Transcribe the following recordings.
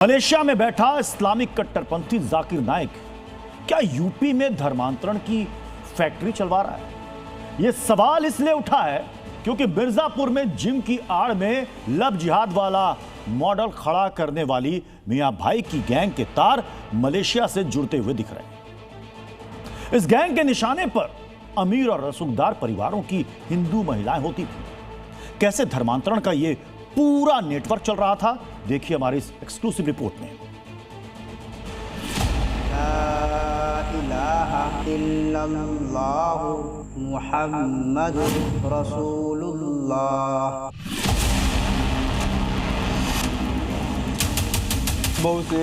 Malaysia में बैठा Islamic कट्टरपंथी जाकिर नाइक क्या यूपी में धर्मांतरण की फैक्ट्री चलवा रहा है? यह सवाल इसलिए उठा है क्योंकि मिर्जापुर में जिम की आड़ में लव जिहाद वाला मॉडल खड़ा करने वाली मियां भाई की गैंग के तार मलेशिया से जुड़ते हुए दिख रहे हैं। इस गैंग के निशाने पर अमीर और रसूखदार परिवारों की हिंदू महिलाएं होती थी। कैसे धर्मांतरण का यह पूरा नेटवर्क चल रहा था, देखिए हमारी इस एक्सक्लूसिव रिपोर्ट में। ला इलाहा इल्लल्लाह मुहम्मदुर रसूलुल्लाह। बहुत से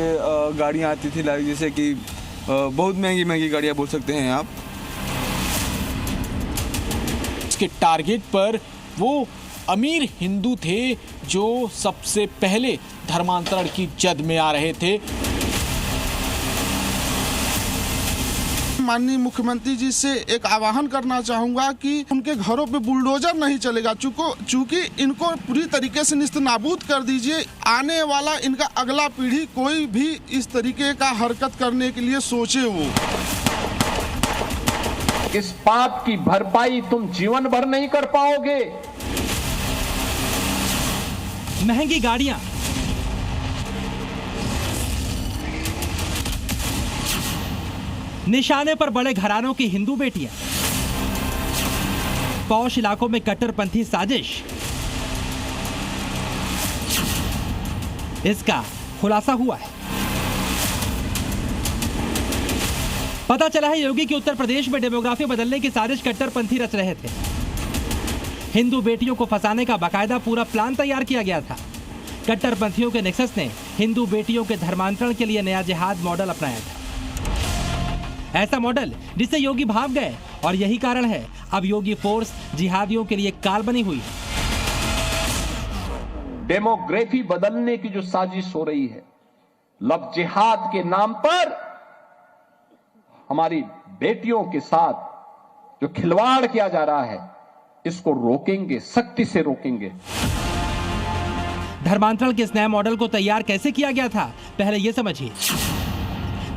गाड़ियाँ आती थी, जैसे कि बहुत महंगी महंगी गाड़ियाँ बोल सकते हैं आप। इसके टारगेट पर वो अमीर हिंदू थे जो सबसे पहले धर्मांतरण की जद में आ रहे थे। माननीय मुख्यमंत्री जी से एक आह्वान करना चाहूंगा कि उनके घरों पे बुलडोजर नहीं चलेगा, चूंकि इनको पूरी तरीके से निस्तनाबूद कर दीजिए। आने वाला इनका अगला पीढ़ी कोई भी इस तरीके का हरकत करने के लिए सोचे वो। इस पाप की भरपाई तुम जीवन भर नहीं कर पाओगे। महंगी गाड़ियां, निशाने पर बड़े घरानों की हिंदू बेटियां, पौष इलाकों में कट्टरपंथी साजिश, इसका खुलासा हुआ है। पता चला है योगी की उत्तर प्रदेश में डेमोग्राफी बदलने की साजिश कट्टरपंथी रच रहे थे। हिंदू बेटियों को फंसाने का बाकायदा पूरा प्लान तैयार किया गया था। कट्टरपंथियों के नेक्सस ने हिंदू बेटियों के धर्मांतरण के लिए नया जिहाद मॉडल अपनाया था। ऐसा मॉडल जिससे योगी भाग गए और यही कारण है अब योगी फोर्स जिहादियों के लिए काल बनी हुई है। डेमोग्राफी बदलने की जो साजिश हो रही है, लव जिहाद के नाम पर हमारी बेटियों के साथ जो खिलवाड़ किया जा रहा है, इसको रोकेंगे, सख्ती से रोकेंगे। धर्मांतरण के इस नए मॉडल को तैयार कैसे किया गया था, पहले यह समझिए।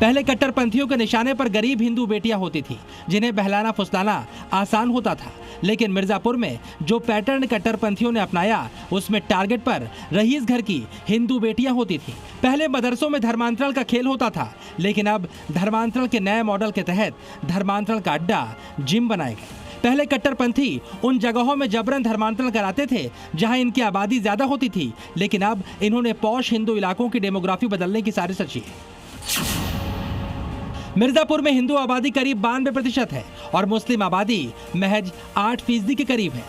पहले कट्टरपंथियों के निशाने पर गरीब हिंदू बेटियां होती थी जिन्हें बहलाना फुसलाना आसान होता था। लेकिन मिर्जापुर में जो पैटर्न कट्टरपंथियों ने अपनाया, उसमें टारगेट पर रईस घर की हिंदू बेटियां होती थी। पहले मदरसों में धर्मांतरण का खेल होता था, लेकिन अब धर्मांतरण के नए मॉडल के तहत धर्मांतरण का अड्डा जिम बनाए गए। पहले कट्टरपंथी उन जगहों में जबरन धर्मांतरण कराते थे जहां इनकी आबादी ज्यादा होती थी, लेकिन अब इन्होंने पौष हिंदू इलाकों की डेमोग्राफी बदलने की साजिश रची है। मिर्जापुर में हिंदू आबादी करीब 92% है और मुस्लिम आबादी महज 8% के करीब है।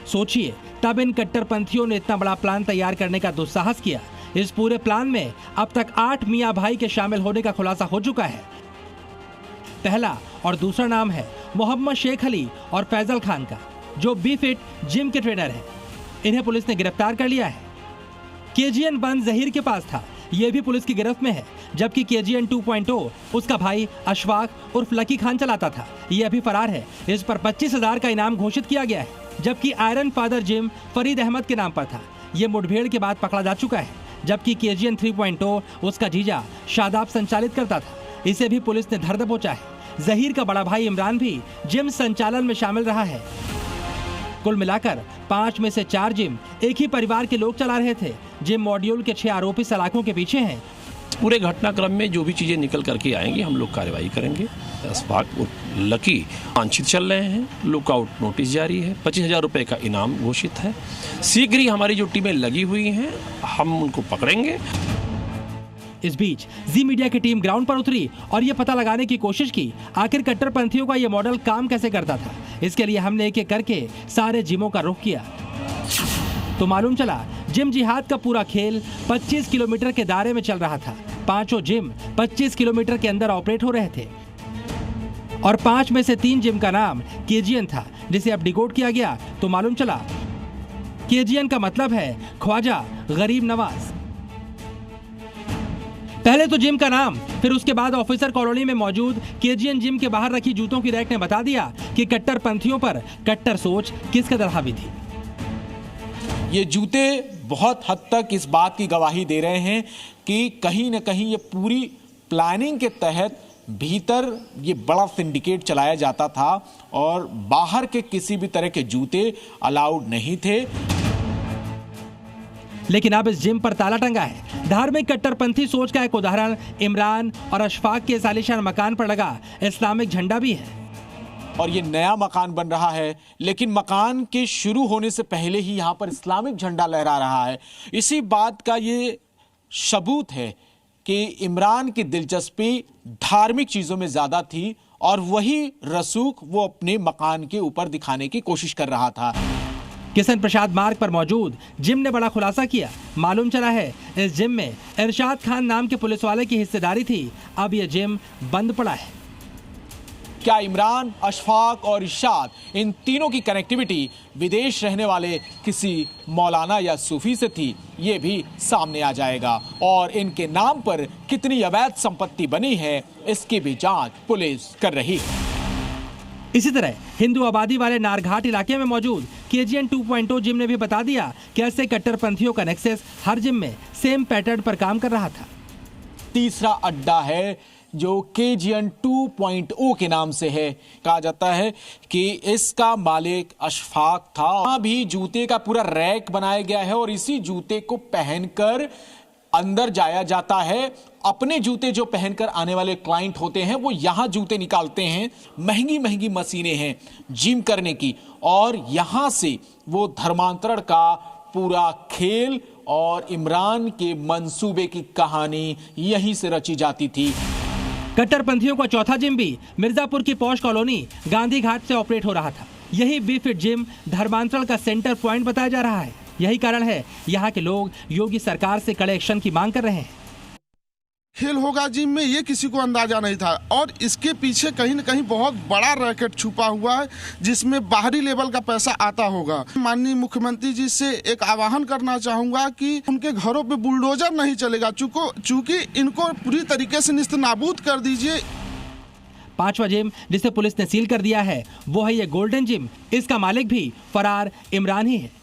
सोचिए, तब इन कट्टरपंथियों ने इतना बड़ा प्लान तैयार करने का दुस्साहस किया। इस पूरे प्लान में अब तक 8 मियां भाई के शामिल होने का खुलासा हो चुका है। पहला और दूसरा नाम है मोहम्मद शेख अली और फैजल खान का, जो बी फिट जिम के ट्रेनर हैं। इन्हें पुलिस ने गिरफ्तार कर लिया है। केजीएन 1 जहीर के पास था, यह भी पुलिस की गिरफ्त में है, जबकि केजीएन 2.0 उसका भाई अशफाक उर्फ लकी खान चलाता था। यह अभी फरार है। इस पर 25,000 का इनाम घोषित किया गया है। जबकि आयरन फादर जिम फरीद अहमद के नाम पर था। यह मुठभेड़ के बाद पकड़ा जा चुका है। जबकि केजीएन 3.0 उसका जीजा शादाब संचालित करता था। इसे भी पुलिस ने धर दबोचा है। जहीर का बड़ा भाई इमरान भी जिम संचालन में शामिल रहा है। कुल मिलाकर 5 में से 4 जिम एक ही परिवार के लोग चला रहे थे। जिम मॉड्यूल के 6 आरोपी सलाखों के पीछे हैं। पूरे घटनाक्रम में जो भी चीजें निकल करके आएंगी, हम लोग कार्रवाई करेंगे। अशफाक लकी वांछित चल रहे हैं, लुकआउट नोटिस जारी है, 25,000 रुपए का इनाम घोषित है। शीघ्र ही हमारी जो टीमें लगी हुई हैं, हम उनको पकड़ेंगे। इस बीच जी मीडिया की टीम ग्राउंड पर उतरी और ये पता लगाने की कोशिश की आखिर कट्टरपंथियों का ये मॉडल काम कैसे करता था। इसके लिए हमने एक एक करके सारे जिमों का रुख किया तो मालूम चला जिम जिहाद का पूरा खेल 25 किलोमीटर के दायरे में चल रहा था। 5 जिम 25 किलोमीटर के अंदर ऑपरेट हो रहे थे और 5 में से 3 जिम का नाम केजीएन था, जिसे अब डिकोड किया गया तो मालूम चला केजीएन का मतलब है ख्वाजा गरीब नवाज। पहले तो जिम का नाम, फिर उसके बाद ऑफिसर कॉलोनी में मौजूद केजीएन जिम के बाहर रखी जूतों की रैक ने बता दिया कि कट्टरपंथियों पर कट्टर सोच किस कदर हावी थी। ये जूते बहुत हद तक इस बात की गवाही दे रहे हैं कि कहीं न कहीं ये पूरी प्लानिंग के तहत भीतर ये बड़ा सिंडिकेट चलाया जाता था और बाहर के किसी भी तरह के जूते अलाउड नहीं थे। लेकिन अब इस जिम पर ताला टंगा है। धार्मिक कट्टरपंथी सोच का एक उदाहरण इमरान और अशफाक के आलीशान मकान पर लगा इस्लामिक झंडा भी है। और ये नया मकान बन रहा है, लेकिन मकान के शुरू होने से पहले ही यहाँ पर इस्लामिक झंडा लहरा रहा है। इसी बात का ये सबूत है कि इमरान की दिलचस्पी धार्मिक चीजों में ज्यादा थी और वही रसूख वो अपने मकान के ऊपर दिखाने की कोशिश कर रहा था। किशन प्रसाद मार्ग पर मौजूद जिम ने बड़ा खुलासा किया। मालूम चला है इस जिम में इरशाद खान नाम के पुलिस वाले की हिस्सेदारी थी। अब यह जिम बंद पड़ा है। क्या इमरान, अशफाक और इरशाद इन तीनों की कनेक्टिविटी विदेश रहने वाले किसी मौलाना या सूफी से थी, ये भी सामने आ जाएगा। और इनके नाम पर कितनी अवैध संपत्ति बनी है, इसकी भी जांच पुलिस कर रही है। इसी तरह हिंदू आबादी वाले नारघाट इलाके में मौजूद KGN 2.0 जिम ने भी बता दिया कि ऐसे कट्टरपंथियों का नेक्सस हर जिम में सेम पैटर्न पर काम कर रहा था। तीसरा अड्डा है जो KGN 2.0 के नाम से है। कहा जाता है कि इसका मालिक अशफाक था। वहां भी जूते का पूरा रैक बनाया गया है और इसी जूते को पहनकर अंदर जाया जाता है। अपने जूते जो पहनकर आने वाले क्लाइंट होते हैं वो यहां जूते निकालते हैं। महंगी महंगी मशीनें हैं जिम करने की और यहां से वो धर्मांतरण का पूरा खेल और इमरान के मंसूबे की कहानी यहीं से रची जाती थी। कट्टरपंथियों का चौथा जिम भी मिर्जापुर की पौष कॉलोनी गांधी घाट से ऑपरेट हो रहा था। यही बी-फिट जिम धर्मांतरण का सेंटर पॉइंट बताया जा रहा है। यही कारण है यहाँ के लोग योगी सरकार से कड़े एक्शन की मांग कर रहे हैं। खेल होगा जिम में ये किसी को अंदाजा नहीं था और इसके पीछे कहीं न कहीं बहुत बड़ा रैकेट छुपा हुआ है जिसमें बाहरी लेवल का पैसा आता होगा। माननीय मुख्यमंत्री जी से एक आह्वान करना चाहूंगा कि उनके घरों पे बुलडोजर नहीं चलेगा, चूंकि इनको पूरी तरीके से निस्तनाबूद कर दीजिए। पांचवा जिम जिसे पुलिस ने सील कर दिया है वो है ये गोल्डन जिम। इसका मालिक भी फरार इमरान ही है।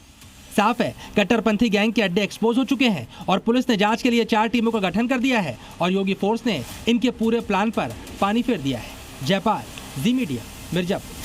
साफ है कट्टरपंथी गैंग के अड्डे एक्सपोज हो चुके हैं और पुलिस ने जांच के लिए 4 टीमों का गठन कर दिया है और योगी फोर्स ने इनके पूरे प्लान पर पानी फेर दिया है। जयपाल, जी मीडिया, मिर्जापुर।